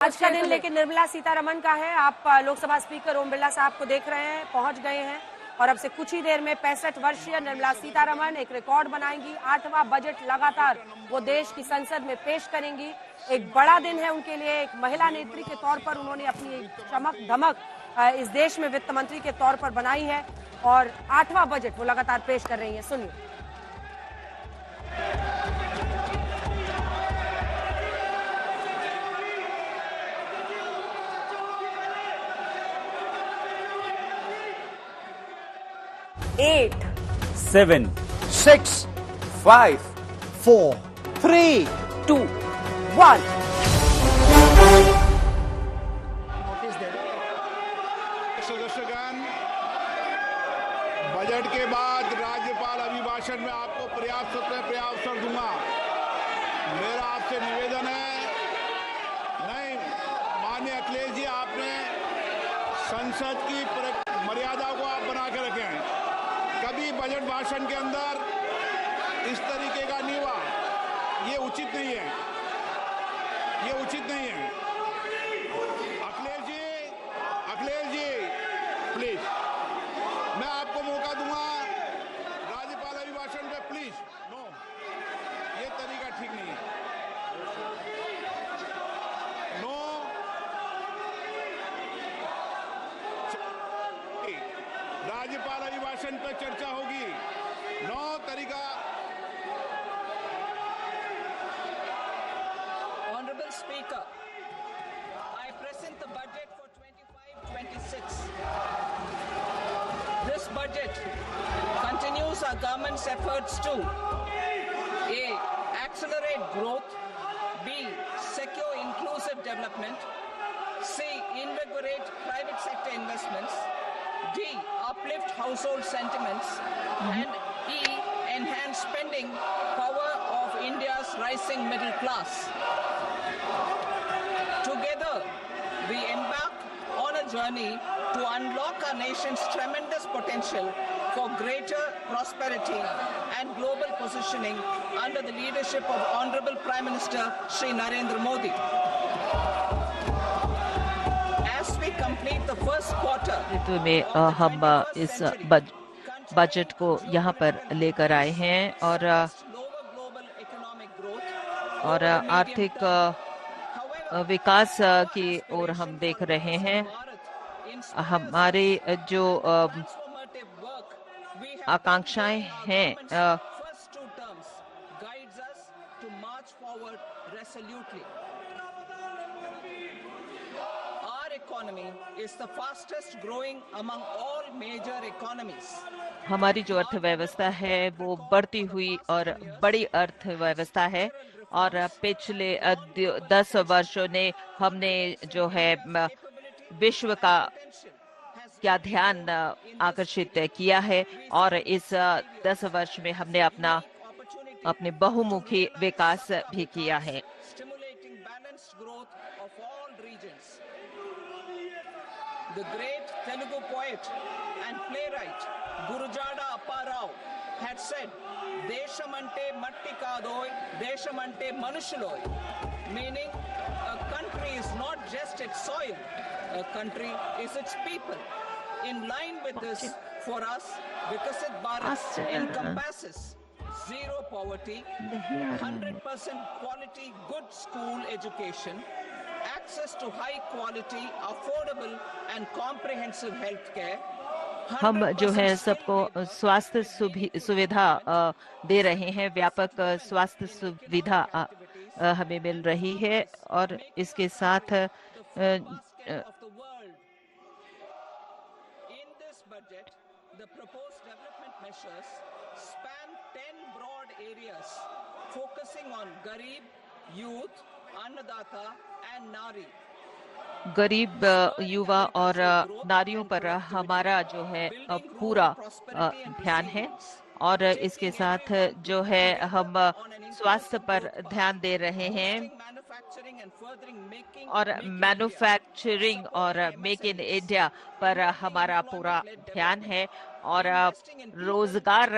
आज का दिन लेकिन निर्मला सीतारमण का है। आप लोकसभा स्पीकर ओम बिरला साहब को देख रहे हैं, पहुंच गए हैं और अब से कुछ ही देर में 65 वर्षीय निर्मला सीतारमण एक रिकॉर्ड बनाएंगी। 8वां बजट लगातार वो देश की संसद में पेश करेंगी। एक बड़ा दिन है उनके लिए। एक महिला नेत्री के तौर पर उन्होंने अपनी चमक धमक इस देश में वित्त मंत्री के तौर पर बनाई है और 8वां बजट वो लगातार पेश कर रही है। सुनिए। 8, 7, 6, 5, 4, 3, 2, 1। सदस्यगण, बजट के बाद राज्यपाल अभिभाषण में आपको पर्याप्त अवसर दूंगा। मेरा आपसे निवेदन है, नहीं माननीय अखिलेश जी, आपने संसद की मर्यादा को आप बना के रखें। कभी बजट भाषण के अंदर इस तरीके का नहीं हुआ, ये उचित नहीं है, ये उचित नहीं है। अखिलेश जी प्लीज, मैं आपको मौका दूंगा राज्यपाल अभिभाषण पे, प्लीज। नो, ये तरीका ठीक नहीं है। नो, राज्यपाल अभिभाषण पर चर्चा होगी। नो तरीका। Honorable Speaker, I present the budget for 25-26. This budget continues our government's efforts to A. Accelerate growth, B. Secure inclusive development, C. Invigorate private sector investments, D. Uplift household sentiments, and E. Enhance spending power of India's rising middle class. Together, we embark on a journey to unlock our nation's tremendous potential for greater prosperity and global positioning under the leadership of Honorable Prime Minister Shri Narendra Modi. As we complete the first quarter, ऋतु में हम इस budget को यहाँ पर लेकर आए हैं और आर्थिक विकास की ओर हम देख रहे हैं। हमारे जो आकांक्षाएं हैं हमारी जो अर्थव्यवस्था है वो बढ़ती हुई और बड़ी अर्थव्यवस्था है और पिछले 10 वर्षों ने हमने जो है विश्व का क्या ध्यान आकर्षित किया है और इस 10 वर्ष में हमने अपने बहुमुखी विकास भी किया है। The great Telugu poet and playwright Gurujada Appa Rao had said, "Deshamante matti kadoy, deshamante manushuloy," meaning a country is not just its soil, a country is its people. In line with this, for us, Vikasit Bharat encompasses zero poverty, 100% quality good school education, access to high quality, affordable and comprehensive health care. हम जो है सबको स्वास्थ्य सुविधा दे रहे हैं, व्यापक स्वास्थ्य सुविधा हमें मिल रही है और इसके साथ In this budget, the proposed development measures span 10 broad areas focusing on Garib, youth, Annadata and Nari. गरीब युवा और नारियों पर हमारा जो है पूरा ध्यान है और इसके साथ जो है हम स्वास्थ्य पर ध्यान दे रहे हैं और मैन्युफैक्चरिंग और मेक इन इंडिया पर हमारा पूरा ध्यान है और रोजगार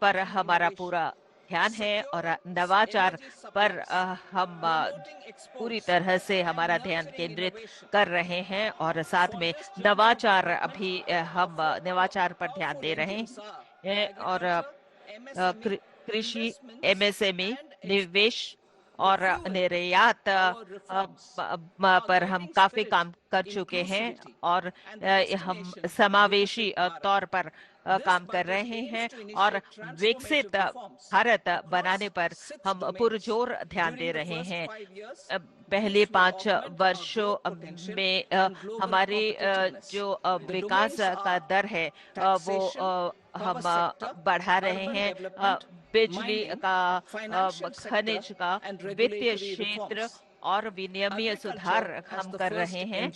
पर हमारा पूरा ध्यान है और नवाचार पर हम पूरी तरह से हमारा ध्यान केंद्रित कर रहे हैं और साथ में नवाचार अभी हम नवाचार पर ध्यान दे रहे हैं और कृषि, MSME, निवेश और निर्यात पर हम काफी काम कर चुके हैं और हम समावेशी तौर पर काम कर रहे हैं और विकसित भारत बनाने पर हम पुरजोर ध्यान दे रहे हैं। पहले 5 वर्षों में हमारे जो विकास का दर है वो हम बढ़ा रहे हैं। बिजली का, खनिज का, वित्तीय क्षेत्र और विनियमीय सुधार हम कर रहे हैं।